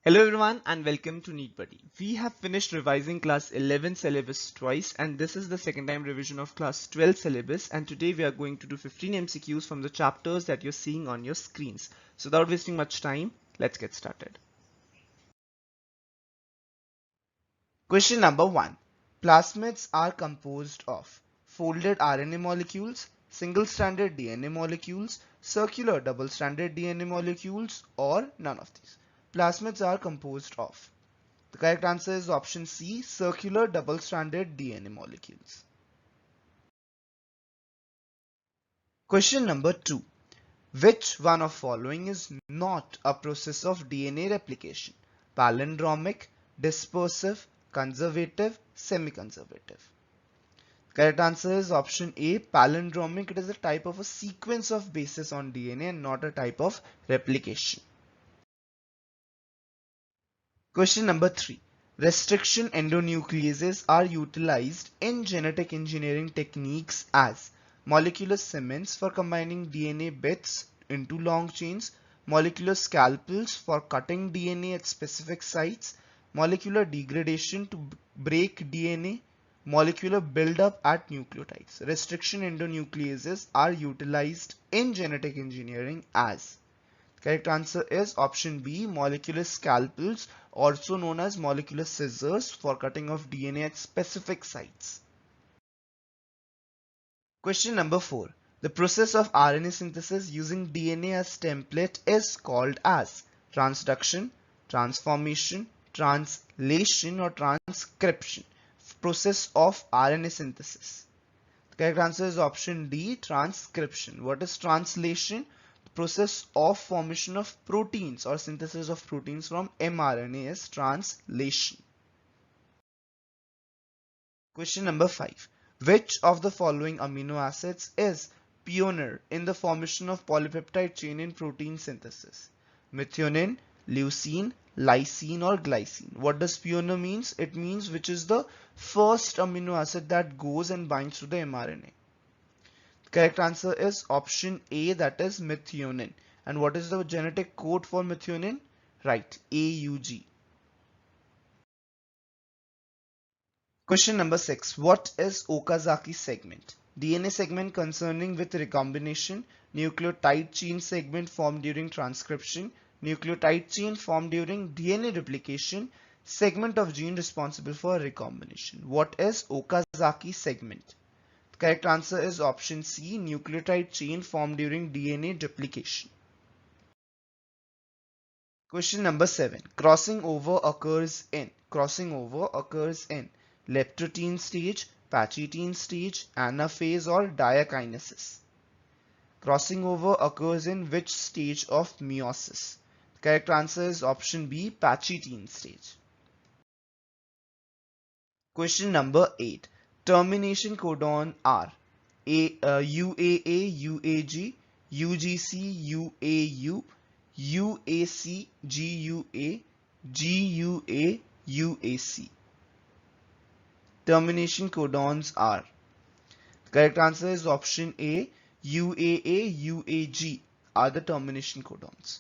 Hello everyone and welcome to NEET Buddy. We have finished revising class 11 syllabus twice and this is the second time revision of class 12 syllabus, and today we are going to do 15 MCQs from the chapters that you're seeing on your screens. So without wasting much time, let's get started. Question number 1. Plasmids are composed of folded RNA molecules, single-stranded DNA molecules, circular double-stranded DNA molecules, or none of these. Plasmids are composed of. The correct answer is option C, circular double-stranded DNA molecules. Question number 2. Which one of following is not a process of DNA replication? Palindromic, dispersive, conservative, semi-conservative. Correct answer is option A, palindromic. It is a type of a sequence of bases on DNA and not a type of replication. Question number 3. Restriction endonucleases are utilized in genetic engineering techniques as molecular cements for combining DNA bits into long chains, molecular scalpels for cutting DNA at specific sites, molecular degradation to break DNA, molecular buildup at nucleotides. Restriction endonucleases are utilized in genetic engineering as. Correct answer is option B, molecular scalpels, also known as molecular scissors for cutting off DNA at specific sites. Question number 4. The process of RNA synthesis using DNA as template is called as transduction, transformation, translation, or transcription. Process of RNA synthesis. The correct answer is option D, transcription. What is translation? The process of formation of proteins or synthesis of proteins from mRNA is translation. Question number 5. Which of the following amino acids is pioneer in the formation of polypeptide chain in protein synthesis? Methionine, leucine, lysine, or glycine. What does pioneer means? It means which is the first amino acid that goes and binds to the mRNA. Correct answer is option A, that is methionine. And what is the genetic code for methionine? Right, AUG. Question number 6. What is Okazaki segment? DNA segment concerning with recombination, nucleotide chain segment formed during transcription, nucleotide chain formed during DNA replication, segment of gene responsible for recombination. What is Okazaki segment? The correct answer is option C, nucleotide chain formed during DNA duplication. Question number 7. Crossing over occurs in leptotene stage, pachytene stage, anaphase, or diakinesis. Crossing over occurs in which stage of meiosis? The correct answer is option B, pachytene stage. Question number 8. Termination codon are UAA, UAG, UGC, UAU, UAC, GUA, GUA, UAC. Termination codons are. The correct answer is option A, UAA, UAG are the termination codons.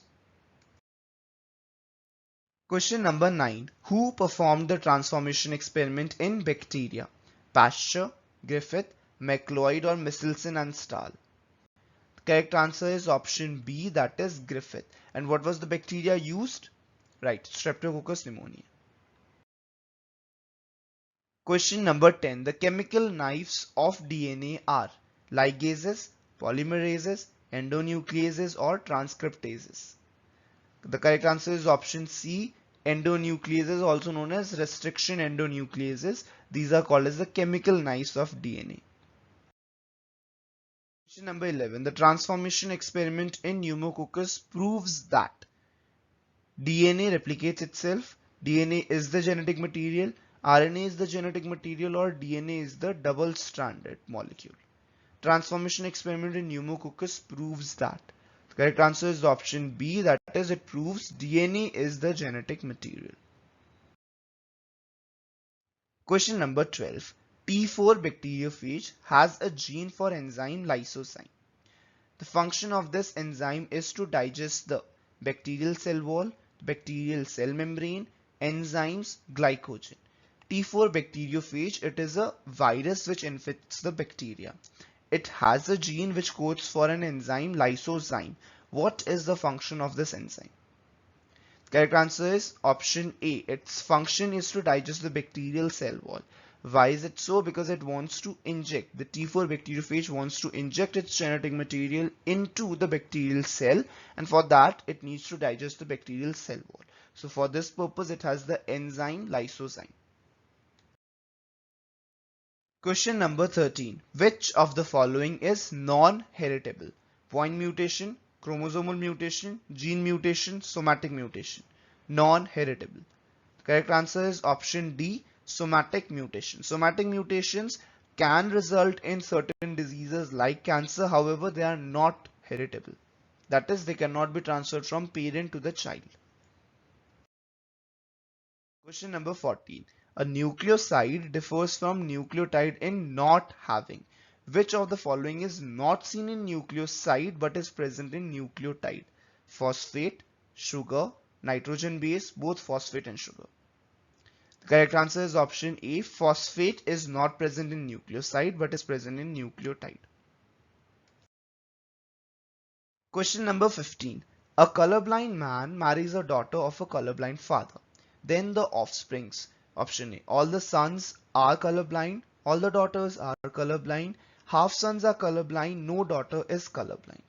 Question number 9. Who performed the transformation experiment in bacteria? Pasteur, Griffith, McLeod, or Michelson and Stahl? The correct answer is option B, that is Griffith. And what was the bacteria used? Right, Streptococcus pneumoniae. Question number 10. The chemical knives of DNA are ligases, polymerases, endonucleases, or transcriptases? The correct answer is option C, endonucleases, also known as restriction endonucleases. These are called as the chemical knives of DNA. Question number 11. The transformation experiment in pneumococcus proves that DNA replicates itself, DNA is the genetic material, RNA is the genetic material, or DNA is the double-stranded molecule. Transformation experiment in pneumococcus proves that. The correct answer is option B, that is it proves DNA is the genetic material. Question number 12. P4 bacteriophage has a gene for enzyme lysozyme. The function of this enzyme is to digest the bacterial cell wall, bacterial cell membrane, enzymes, glycogen. T4 bacteriophage, it is a virus which infects the bacteria. It has a gene which codes for an enzyme, lysozyme. What is the function of this enzyme? Correct answer is option A. Its function is to digest the bacterial cell wall. Why is it so? Because it wants to inject, the T4 bacteriophage wants to inject its genetic material into the bacterial cell, and for that it needs to digest the bacterial cell wall. So for this purpose it has the enzyme lysozyme. Question number 13. Which of the following is non-heritable? Point mutation, chromosomal mutation, gene mutation, somatic mutation. Non-heritable. Correct answer is option D, somatic mutation. Somatic mutations can result in certain diseases like cancer, however they are not heritable. That is, they cannot be transferred from parent to the child. Question number 14. A nucleoside differs from nucleotide in not having. Which of the following is not seen in nucleoside but is present in nucleotide? Phosphate, sugar, nitrogen base, both phosphate and sugar. The correct answer is option A. Phosphate is not present in nucleoside but is present in nucleotide. Question number 15. A colorblind man marries a daughter of a colorblind father. Then the offsprings. Option A. All the sons are colorblind. All the daughters are colorblind. Half sons are colorblind. No daughter is colorblind.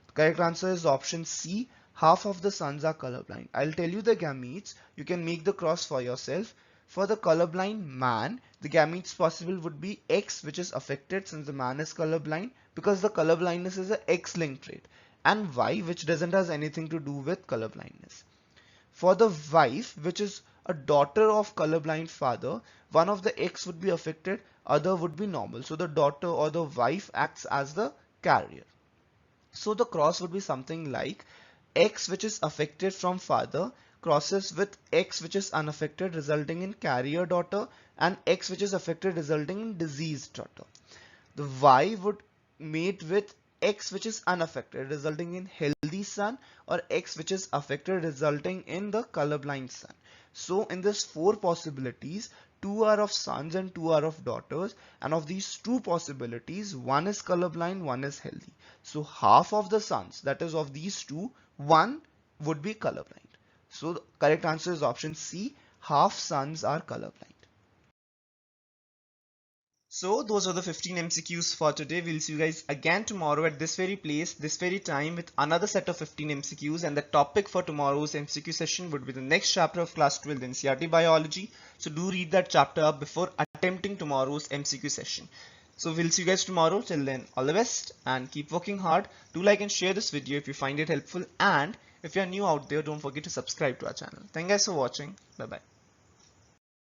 The correct answer is option C. Half of the sons are colorblind. I'll tell you the gametes. You can make the cross for yourself. For the colorblind man, the gametes possible would be X, which is affected since the man is colorblind, because the colorblindness is a X-linked trait, and Y, which doesn't has anything to do with colorblindness. For the wife, which is a daughter of colorblind father, one of the X would be affected, other would be normal. So the daughter or the wife acts as the carrier. So the cross would be something like X, which is affected from father, crosses with X, which is unaffected, resulting in carrier daughter, and X, which is affected, resulting in diseased daughter. The Y would mate with X, which is unaffected, resulting in healthy son, or X, which is affected, resulting in the colorblind son. So in this four possibilities, two are of sons and two are of daughters, and of these two possibilities, one is colorblind, one is healthy. So half of the sons, that is of these two, one would be colorblind. So the correct answer is option C, half sons are colorblind. So those are the 15 MCQs for today. We'll see you guys again tomorrow at this very place, this very time, with another set of 15 MCQs, and the topic for tomorrow's MCQ session would be the next chapter of class 12 NCERT biology. So do read that chapter up before attempting tomorrow's MCQ session. So we'll see you guys tomorrow. Till then, all the best and keep working hard. Do like and share this video if you find it helpful, and if you're new out there, don't forget to subscribe to our channel. Thank you guys for watching. Bye bye.